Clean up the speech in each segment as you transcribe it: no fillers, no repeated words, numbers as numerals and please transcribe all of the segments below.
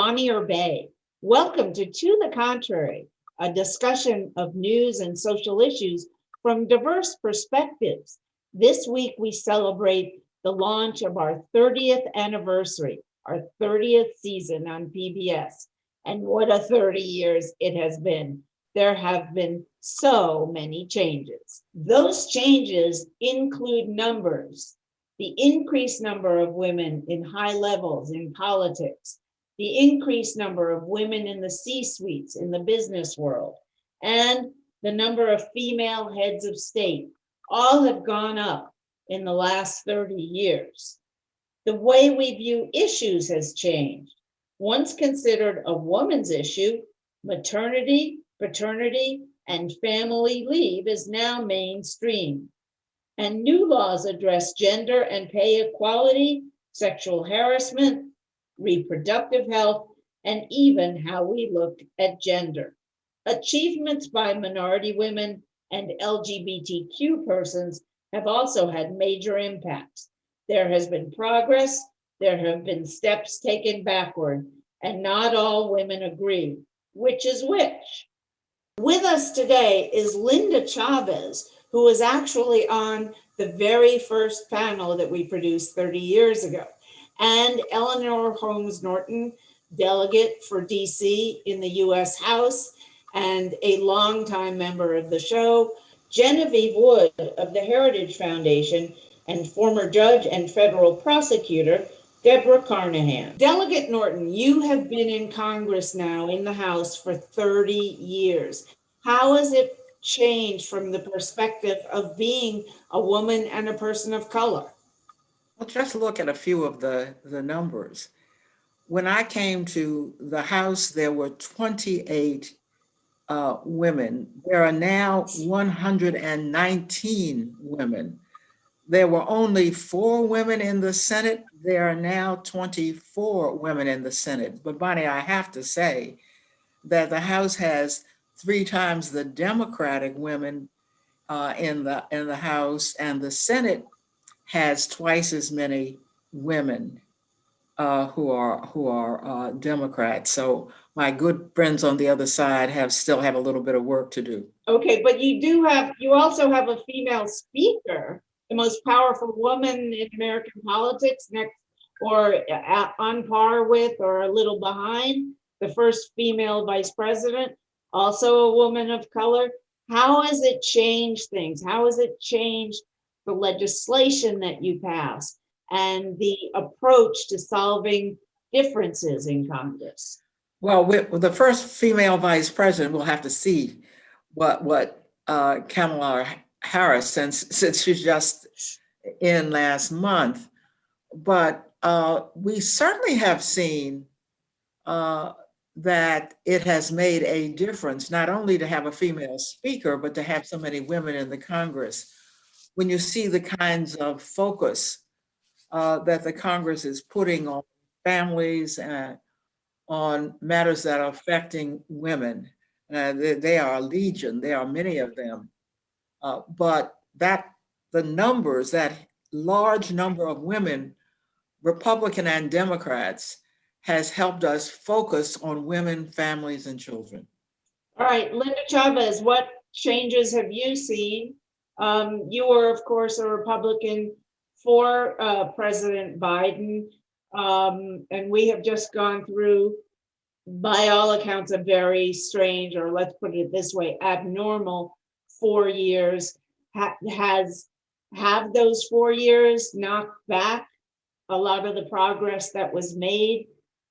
Bonnie or Bay. Welcome to the Contrary, a discussion of news and social issues from diverse perspectives. This week, we celebrate the launch of our 30th anniversary, our 30th season on PBS. And what a 30 years it has been. There have been so many changes. Those changes include numbers, the increased number of women in high levels in politics, the increased number of women in the C-suites in the business world, and the number of female heads of state. All have gone up in the last 30 years. The way we view issues has changed. Once considered a woman's issue, maternity, paternity, and family leave is now mainstream. And new laws address gender and pay equality, sexual harassment, reproductive health, and even how we look at gender. Achievements by minority women and LGBTQ persons have also had major impacts. There has been progress, there have been steps taken backward, and not all women agree. Which is which? With us today is Linda Chavez, who was actually on the very first panel that we produced 30 years ago, and Eleanor Holmes Norton, delegate for DC in the US House, and a longtime member of the show, Genevieve Wood of the Heritage Foundation, and former judge and federal prosecutor, Debra Carnahan. Delegate Norton, you have been in Congress now in the House for 30 years. How has it changed from the perspective of being a woman and a person of color? Well, just look at a few of the numbers. When I came to the House, there were 28 women. There are now 119 women. There were only 4 women in the Senate. There are now 24 women in the Senate. But Bonnie, I have to say that the House has 3 times the Democratic women in the House, and the Senate has twice as many women who are Democrats. So my good friends on the other side still have a little bit of work to do. Okay, but you also have a female speaker, the most powerful woman in American politics, next or on par with or a little behind the first female vice president, also a woman of color. How has it changed things? How has it changed the legislation that you pass and the approach to solving differences in Congress? Well, with the first female vice president, we'll have to see what Kamala Harris, since she's just in last month. But we certainly have seen that it has made a difference, not only to have a female speaker, but to have so many women in the Congress. When you see the kinds of focus that the Congress is putting on families and on matters that are affecting women, they are a legion, there are many of them. But that large number of women, Republican and Democrats, has helped us focus on women, families, and children. All right, Linda Chavez, what changes have you seen? You were, of course, a Republican for President Biden, and we have just gone through, by all accounts, a very strange, or let's put it this way, abnormal 4 years. Have those 4 years knocked back a lot of the progress that was made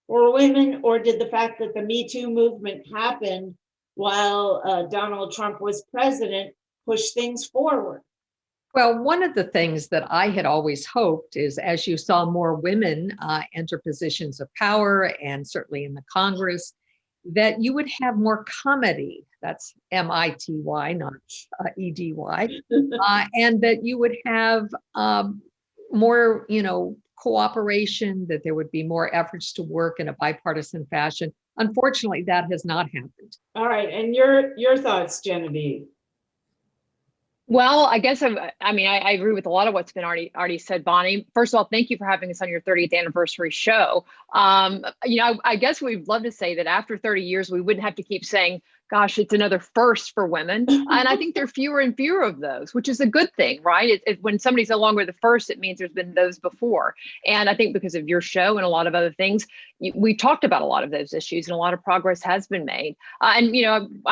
for women, or did the fact that the Me Too movement happened while Donald Trump was president push things forward? Well, one of the things that I had always hoped is, as you saw more women enter positions of power, and certainly in the Congress, that you would have more comity. That's M-I-T-Y, not E-D-Y. And that you would have more, cooperation, that there would be more efforts to work in a bipartisan fashion. Unfortunately, that has not happened. All right, and your thoughts, Genevieve? Well, I guess I agree with a lot of what's been already said, Bonnie. First of all, thank you for having us on your 30th anniversary show. I guess we'd love to say that after 30 years, we wouldn't have to keep saying, "Gosh, it's another first for women." And I think there are fewer and fewer of those, which is a good thing, right? When somebody's no longer the first, it means there's been those before. And I think because of your show and a lot of other things, we talked about a lot of those issues, and a lot of progress has been made. I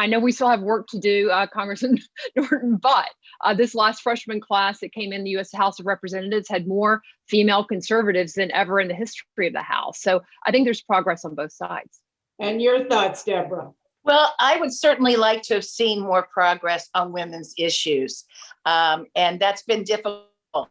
know we still have work to do, Congressman Norton, but this last freshman class that came in the U.S. House of Representatives had more female conservatives than ever in the history of the House. So I think there's progress on both sides. And your thoughts, Deborah? Well, I would certainly like to have seen more progress on women's issues. And that's been difficult.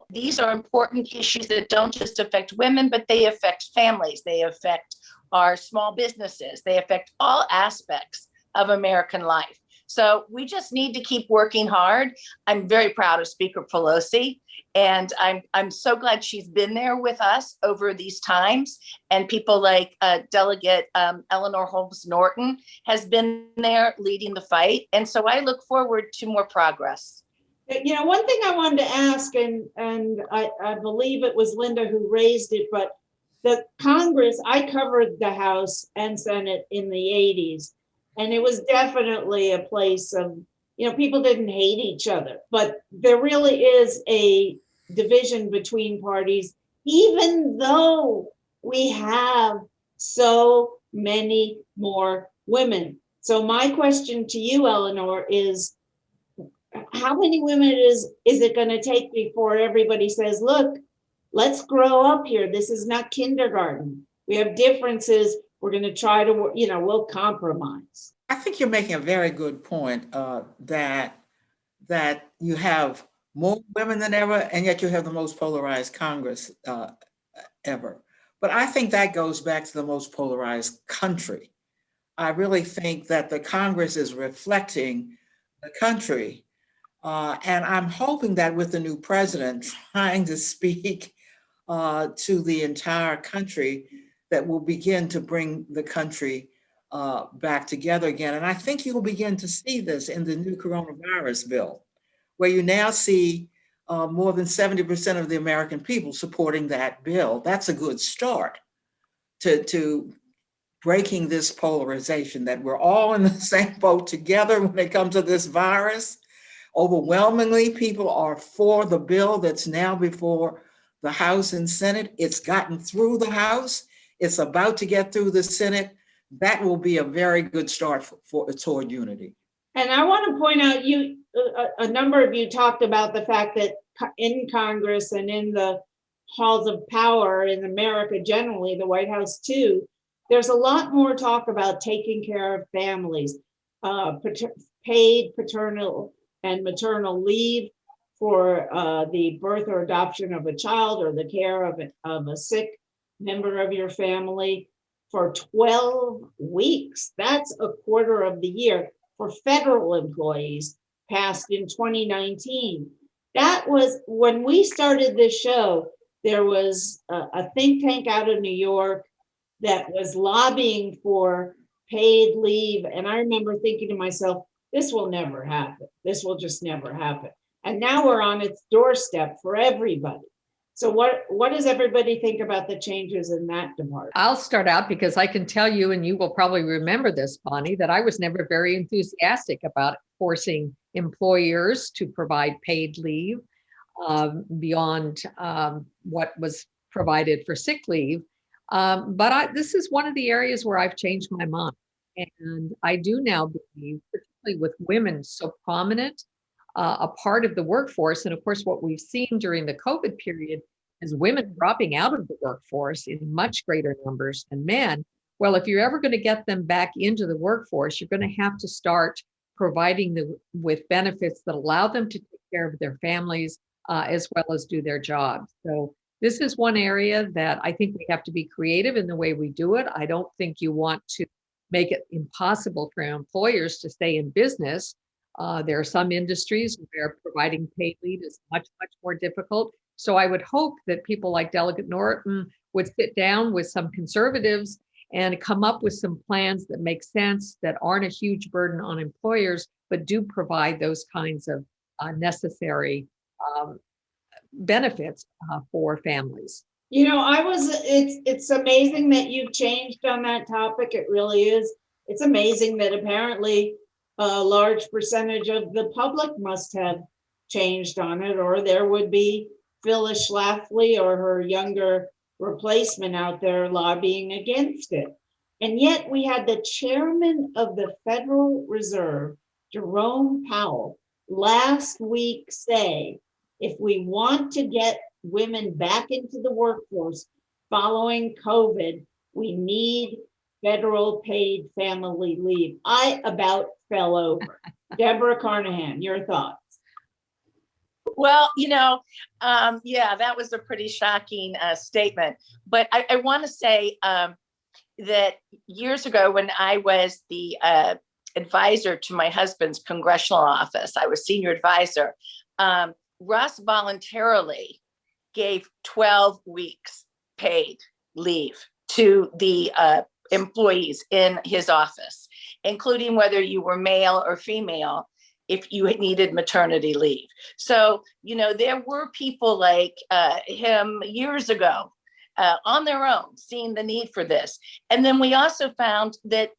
These are important issues that don't just affect women, but they affect families. They affect our small businesses. They affect all aspects of American life. So we just need to keep working hard. I'm very proud of Speaker Pelosi, and I'm so glad she's been there with us over these times. And people like Delegate Eleanor Holmes Norton has been there leading the fight. And so I look forward to more progress. You know, one thing I wanted to ask, and I believe it was Linda who raised it, but the Congress, I covered the House and Senate in the 80s. And it was definitely a place of, people didn't hate each other, but there really is a division between parties, even though we have so many more women. So my question to you, Eleanor, is how many women is it going to take before everybody says, look, let's grow up here. This is not kindergarten. We have differences. We're going to try to, we'll compromise. I think you're making a very good point that you have more women than ever, and yet you have the most polarized Congress ever. But I think that goes back to the most polarized country. I really think that the Congress is reflecting the country. And I'm hoping that with the new president trying to speak to the entire country, that will begin to bring the country back together again. And I think you'll begin to see this in the new coronavirus bill, where you now see more than 70% of the American people supporting that bill. That's a good start to breaking this polarization, that we're all in the same boat together when it comes to this virus. Overwhelmingly, people are for the bill that's now before the House and Senate. It's gotten through the House. It's about to get through the Senate. That will be a very good start toward unity. And I want to point out, a number of you talked about the fact that in Congress and in the halls of power in America generally, the White House too, there's a lot more talk about taking care of families, paid paternal and maternal leave for the birth or adoption of a child or the care of a sick member of your family for 12 weeks. That's a quarter of the year for federal employees, passed in 2019. That was when we started this show. There was a think tank out of New York that was lobbying for paid leave. And I remember thinking to myself, this will never happen. This will just never happen. And now we're on its doorstep for everybody. So what does everybody think about the changes in that department? I'll start out because I can tell you, and you will probably remember this, Bonnie, that I was never very enthusiastic about forcing employers to provide paid leave beyond what was provided for sick leave. But this is one of the areas where I've changed my mind. And I do now believe, particularly with women so prominent, a part of the workforce. And of course, what we've seen during the COVID period is women dropping out of the workforce in much greater numbers than men. Well, if you're ever going to get them back into the workforce, you're going to have to start providing them with benefits that allow them to take care of their families as well as do their jobs. So this is one area that I think we have to be creative in the way we do it. I don't think you want to make it impossible for employers to stay in business. There are some industries where providing paid leave is much, much more difficult. So I would hope that people like Delegate Norton would sit down with some conservatives and come up with some plans that make sense, that aren't a huge burden on employers, but do provide those kinds of necessary benefits for families. You know, it's amazing that you've changed on that topic. It really is. It's amazing that apparently a large percentage of the public must have changed on it, or there would be Phyllis Schlafly or her younger replacement out there lobbying against it. And yet we had the chairman of the Federal Reserve, Jerome Powell, last week say, if we want to get women back into the workforce following COVID, we need federal paid family leave. I about fell over. Debra Carnahan, your thoughts? Well, yeah, that was a pretty shocking statement. But I want to say that years ago, when I was the advisor to my husband's congressional office, I was senior advisor. Russ voluntarily gave 12 weeks paid leave to the employees in his office, including whether you were male or female, if you needed maternity leave. So, there were people like him years ago on their own, seeing the need for this. And then we also found that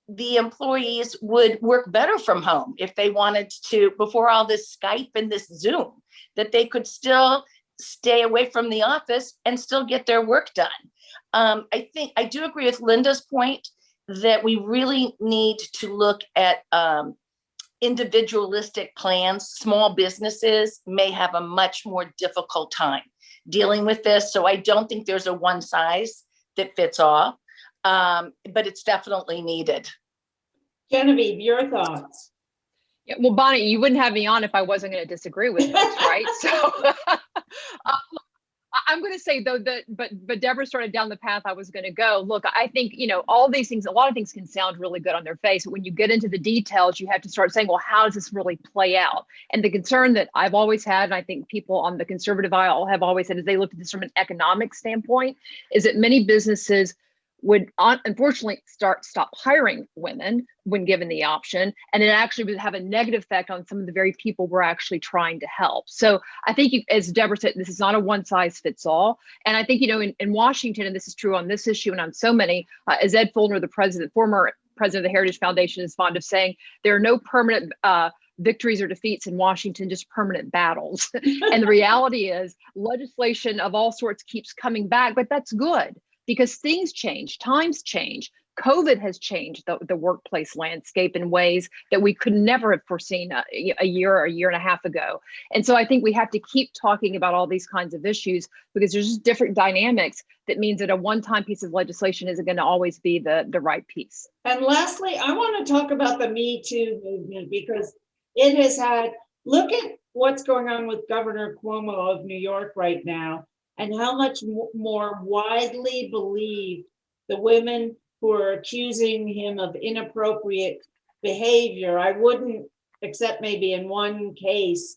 the employees would work better from home if they wanted to, before all this Skype and this Zoom, that they could still stay away from the office and still get their work done. I think I do agree with Linda's point that we really need to look at individualistic plans. Small businesses may have a much more difficult time dealing with this. So I don't think there's a one size that fits all, but it's definitely needed. Genevieve, your thoughts? Yeah, well, Bonnie, you wouldn't have me on if I wasn't going to disagree with this, right? So I'm going to say though that, but Debra started down the path I was going to go. Look, I think, all these things, a lot of things can sound really good on their face. But when you get into the details, you have to start saying, well, how does this really play out? And the concern that I've always had, and I think people on the conservative aisle have always had, as they look at this from an economic standpoint, is that many businesses would unfortunately stop hiring women when given the option, and it actually would have a negative effect on some of the very people we're actually trying to help. So I think, as Debra said, this is not a one size fits all. And I think, in Washington, and this is true on this issue and on so many, as Ed Fullner, the former president of the Heritage Foundation, is fond of saying, there are no permanent victories or defeats in Washington, just permanent battles. And the reality is legislation of all sorts keeps coming back, but that's good, because things change, times change. COVID has changed the workplace landscape in ways that we could never have foreseen a year or a year and a half ago. And so I think we have to keep talking about all these kinds of issues, because there's just different dynamics that means that a one-time piece of legislation isn't going to always be the right piece. And lastly, I want to talk about the Me Too movement, because it has look at what's going on with Governor Cuomo of New York right now, and how much more widely believed the women who are accusing him of inappropriate behavior. I wouldn't, except maybe in one case,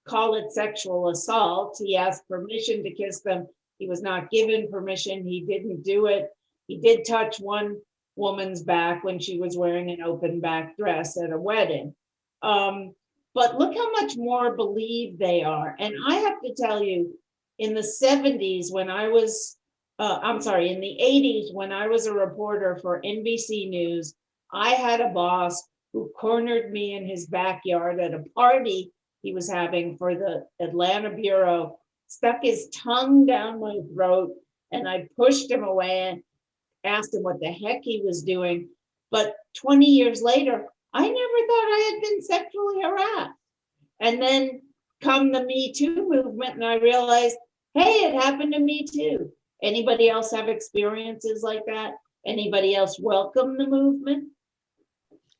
call it sexual assault. He asked permission to kiss them. He was not given permission. He didn't do it. He did touch one woman's back when she was wearing an open back dress at a wedding. But look how much more believed they are. And I have to tell you, in the 70s, when I was, in the 80s, when I was a reporter for NBC News, I had a boss who cornered me in his backyard at a party he was having for the Atlanta Bureau, stuck his tongue down my throat, and I pushed him away and asked him what the heck he was doing. But 20 years later, I never thought I had been sexually harassed. And then come the Me Too movement, and I realized, hey, it happened to me too. Anybody else have experiences like that? Anybody else welcome the movement?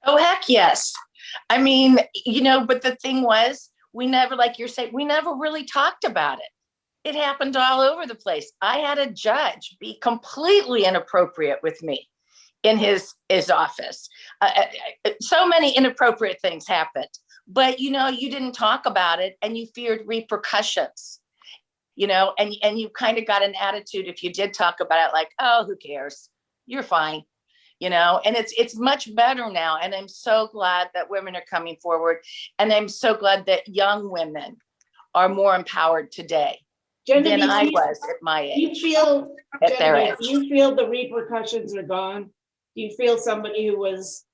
Oh, heck yes. I mean, but the thing was, we never, like you're saying, we never really talked about it. It happened all over the place. I had a judge be completely inappropriate with me in his office. So many inappropriate things happened, but you didn't talk about it, and you feared repercussions. And you kind of got an attitude if you did talk about it, like, oh, who cares? You're fine. and it's much better now. And I'm so glad that women are coming forward. And I'm so glad that young women are more empowered today than I was at my age. Genevieve, do you feel the repercussions are gone? Do you feel somebody who was,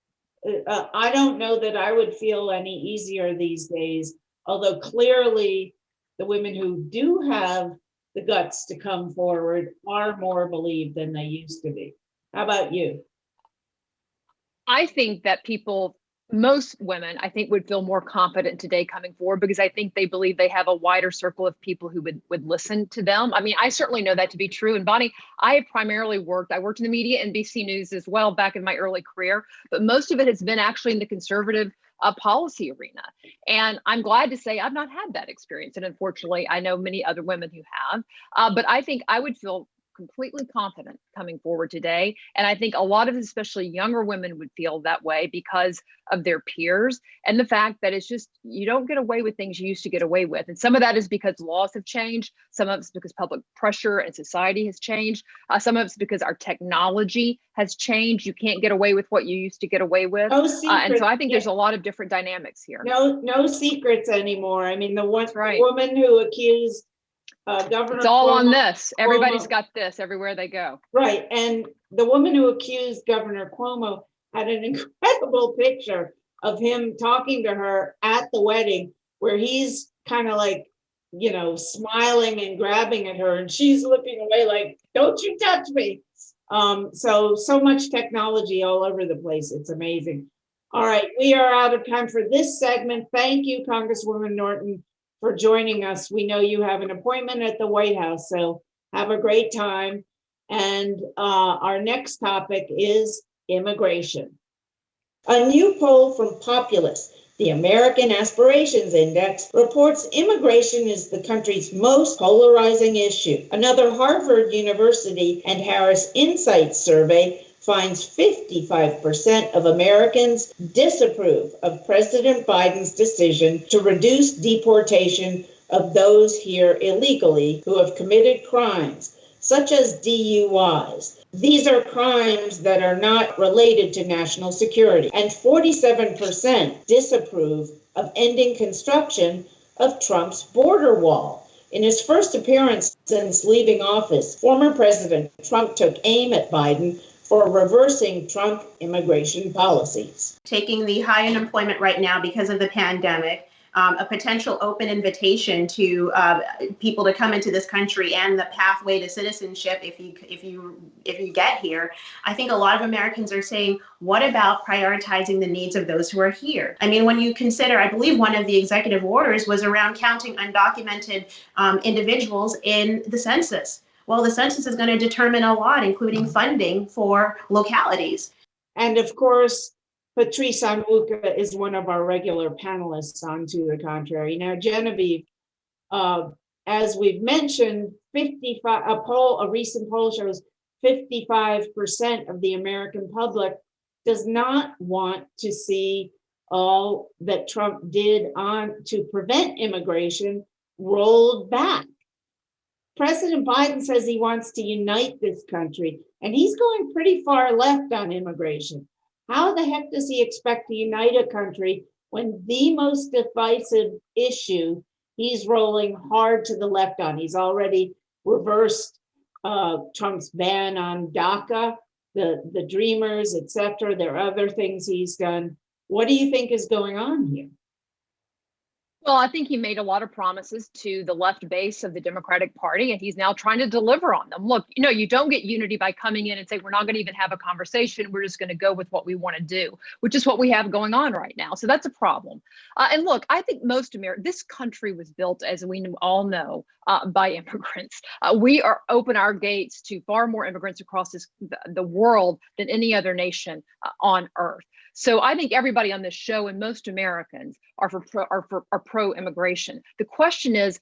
I don't know that I would feel any easier these days, although clearly the women who do have the guts to come forward are more believed than they used to be. How about you? I think that most women, I think, would feel more confident today coming forward because I think they believe they have a wider circle of people who would listen to them. I mean, I certainly know that to be true. And Bonnie, I have primarily worked in the media, NBC News as well, back in my early career, but most of it has been actually in the conservative policy arena. And I'm glad to say I've not had that experience. And unfortunately, I know many other women who have, but I think I would feel completely confident coming forward today. And I think a lot of especially younger women would feel that way because of their peers and the fact that it's just, you don't get away with things you used to get away with. And some of that is because laws have changed. Some of it's because public pressure and society has changed. Some of it's because our technology has changed. You can't get away with what you used to get away with. No secrets. And so I think there's a lot of different dynamics here. No secrets anymore. I mean, the woman who accused Governor It's all Cuomo, on this. Everybody's got this everywhere they go. Right. And the woman who accused Governor Cuomo had an incredible picture of him talking to her at the wedding where he's kind of like, smiling and grabbing at her and she's looking away like, don't you touch me. So much technology all over the place. It's amazing. All right. We are out of time for this segment. Thank you, Congresswoman Norton, for joining us. We know you have an appointment at the White House, so have a great time. And our next topic is immigration. A new poll from Populous, the American Aspirations Index, reports immigration is the country's most polarizing issue. Another Harvard University and Harris Insights survey finds 55% of Americans disapprove of President Biden's decision to reduce deportation of those here illegally who have committed crimes, such as DUIs. These are crimes that are not related to national security. And 47% disapprove of ending construction of Trump's border wall. In his first appearance since leaving office, former President Trump took aim at Biden for reversing Trump immigration policies. Taking the high unemployment right now because of the pandemic, a potential open invitation to people to come into this country and the pathway to citizenship if you get here. I think a lot of Americans are saying, what about prioritizing the needs of those who are here? I mean, when you consider, I believe one of the executive orders was around counting undocumented individuals in the census. Well, the census is going to determine a lot, including funding for localities. And of course, Patrice Onwuka is one of our regular panelists on To the Contrary. Now, Genevieve, as we've mentioned, a recent poll shows 55% of the American public does not want to see all that Trump did to prevent immigration rolled back. President Biden says he wants to unite this country, and he's going pretty far left on immigration. How the heck does he expect to unite a country when the most divisive issue he's rolling hard to the left on? He's already reversed Trump's ban on DACA, the Dreamers, etc. There are other things he's done. What do you think is going on here? Well, I think he made a lot of promises to the left base of the Democratic Party, and he's now trying to deliver on them. Look, you don't get unity by coming in and say, we're not going to even have a conversation. We're just going to go with what we want to do, which is what we have going on right now. So that's a problem. And look, I think this country was built, as we all know, by immigrants. We are open our gates to far more immigrants across the world than any other nation on earth. So I think everybody on this show and most Americans are pro-immigration. The question is,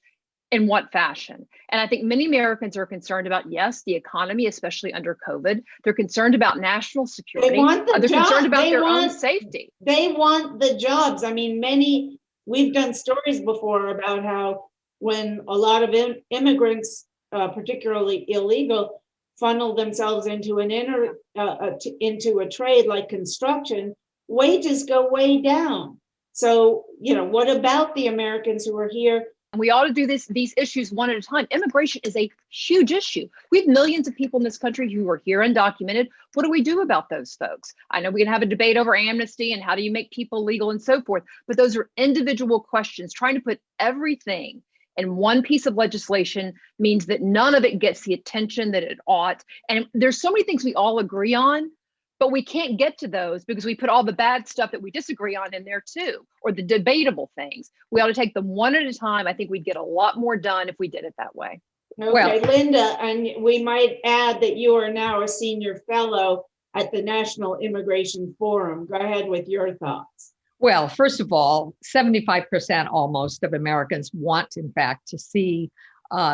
in what fashion? And I think many Americans are concerned about, yes, the economy, especially under COVID. They're concerned about national security. They're concerned about their own safety. They want the jobs. I mean, we've done stories before about how when a lot of immigrants, particularly illegal, funnel themselves into into a trade like construction, wages go way down. So, what about the Americans who are here? And we ought to do these issues one at a time. Immigration is a huge issue. We have millions of people in this country who are here undocumented. What do we do about those folks? I know we can have a debate over amnesty and how do you make people legal and so forth, but those are individual questions. Trying to put everything in one piece of legislation means that none of it gets the attention that it ought. And there's so many things we all agree on, but we can't get to those because we put all the bad stuff that we disagree on in there too, or the debatable things. We ought to take them one at a time. I think we'd get a lot more done if we did it that way. Okay, Well- Linda, and we might add that you are now a senior fellow at the National Immigration Forum. Go ahead with your thoughts. Well, first of all, 75% almost of Americans want, in fact, to see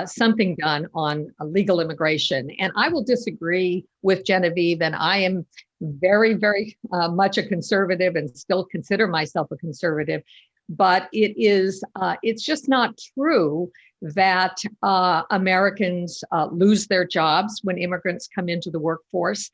something done on legal immigration. And I will disagree with Genevieve, and I am very, very much a conservative and still consider myself a conservative. But it's just not true that Americans lose their jobs when immigrants come into the workforce.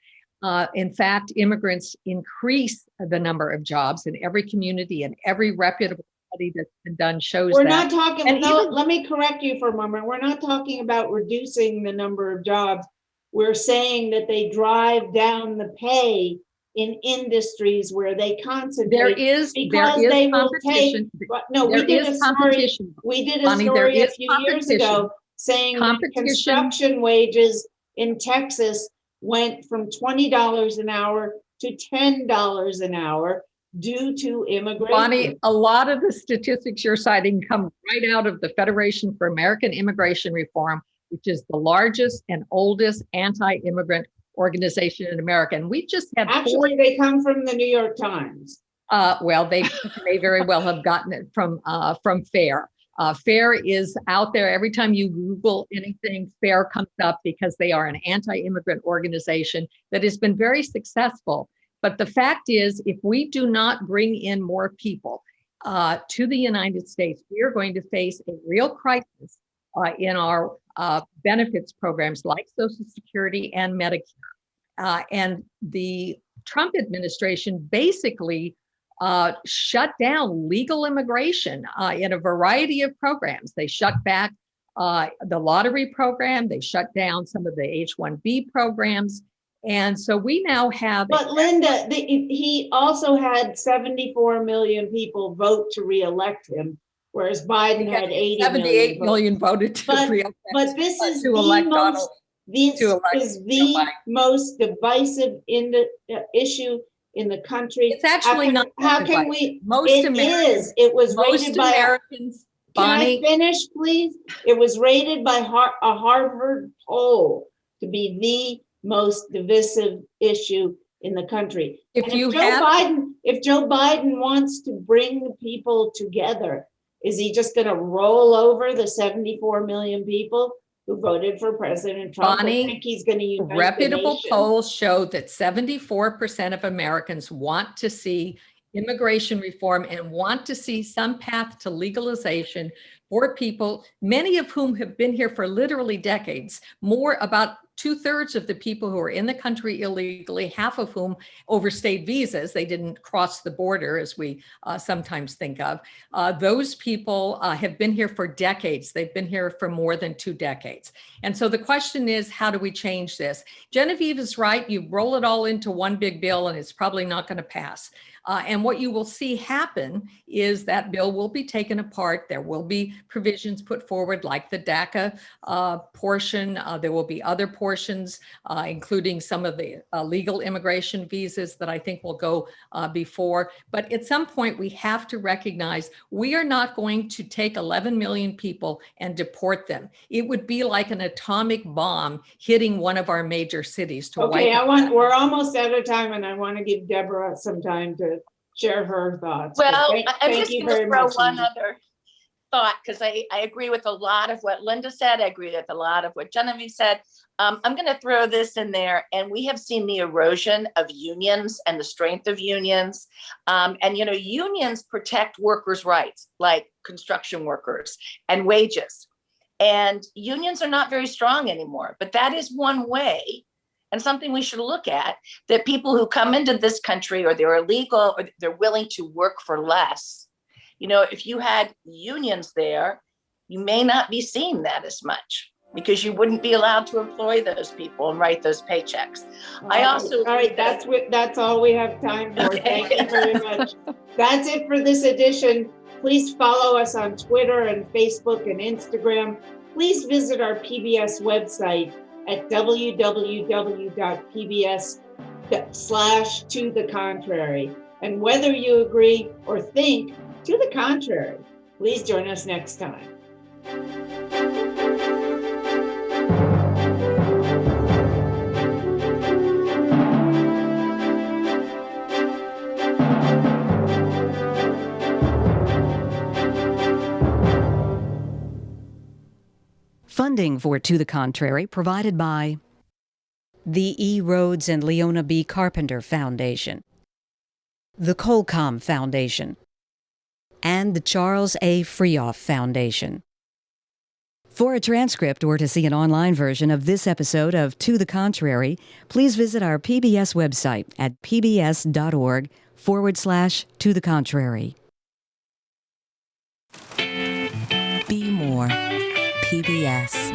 In fact, immigrants increase the number of jobs in every community, and every reputable study that's been done shows We're that. not talking, And no, even- let me correct you for a moment. We're not talking about reducing the number of jobs. We're saying that they drive down the pay in industries where they concentrate. There is because they will take, competition. no, we There did a is story, competition. we did a Bonnie, there story a is few years ago saying that Competition. construction wages in Texas went from $20 an hour to $10 an hour due to immigration. Bonnie, a lot of the statistics you're citing come right out of the Federation for American Immigration Reform, which is the largest and oldest anti-immigrant organization in America. And we just had Actually, they come from the New York Times. well, they may very well have gotten it from FAIR. FAIR is out there. Every time you Google anything, FAIR comes up because they are an anti-immigrant organization that has been very successful. But the fact is, if we do not bring in more people to the United States, we are going to face a real crisis in our benefits programs like Social Security and Medicare. And the Trump administration basically shut down legal immigration in a variety of programs. They shut back the lottery program. They shut down some of the H-1B programs. And so we now have. But Linda, he also had 74 million people vote to reelect him, whereas Biden had 80 78 million million voted to reelect. But this is to the elect Donald. most, this to elect is Joe the Biden. most divisive issue in the country. It's actually not. How can we? Most It Americans. is. It was Most rated by. Americans. Can I Bonnie, finish, please? It was rated by a Harvard poll to be the most divisive issue in the country. if And you Joe have. Biden, if Joe Biden wants to bring the people together, is he just going to roll over the 74 million people who voted for President Trump? Bonnie, I think he's going to unite the Reputable nation. polls show that 74% of Americans want to see immigration reform and want to see some path to legalization for people, many of whom have been here for literally decades. About 2/3 of the people who are in the country illegally, half of whom overstayed visas. They didn't cross the border, as we sometimes think of. Those people have been here for decades. They've been here for more than 2 decades. And so the question is, how do we change this? Genevieve is right. You roll it all into one big bill and it's probably not going to pass. And what you will see happen is that bill will be taken apart. There will be provisions put forward like the DACA portion. There will be other portions, including some of the legal immigration visas that I think will go before. But at some point, we have to recognize we are not going to take 11 million people and deport them. It would be like an atomic bomb hitting one of our major cities to wipe Okay, it out. we're almost out of time and I want to give Deborah some time to share her thoughts. But Well, I'm thank just you going to very throw much, one Linda. other thought, because I agree with a lot of what Linda said. I agree with a lot of what Genevieve said. I'm going to throw this in there. And we have seen the erosion of unions and the strength of unions. And, you know, unions protect workers' rights, like construction workers and wages. And unions are not very strong anymore, but that is one way and something we should look at, that people who come into this country or they're illegal or they're willing to work for less. You know, if you had unions there, you may not be seeing that as much because you wouldn't be allowed to employ those people and write those paychecks. I also all right, that's all we have time for. Okay. Thank you very much. That's it for this edition. Please follow us on Twitter and Facebook and Instagram. Please visit our PBS website at www.pbs.com/tothecontrary. And whether you agree or think to the contrary, please join us next time. Funding for To the Contrary provided by the E. Rhodes and Leona B. Carpenter Foundation, the Colcom Foundation, and the Charles A. Freoff Foundation. For a transcript or to see an online version of this episode of To the Contrary, please visit our PBS website at pbs.org/To the Contrary. Be more. PBS.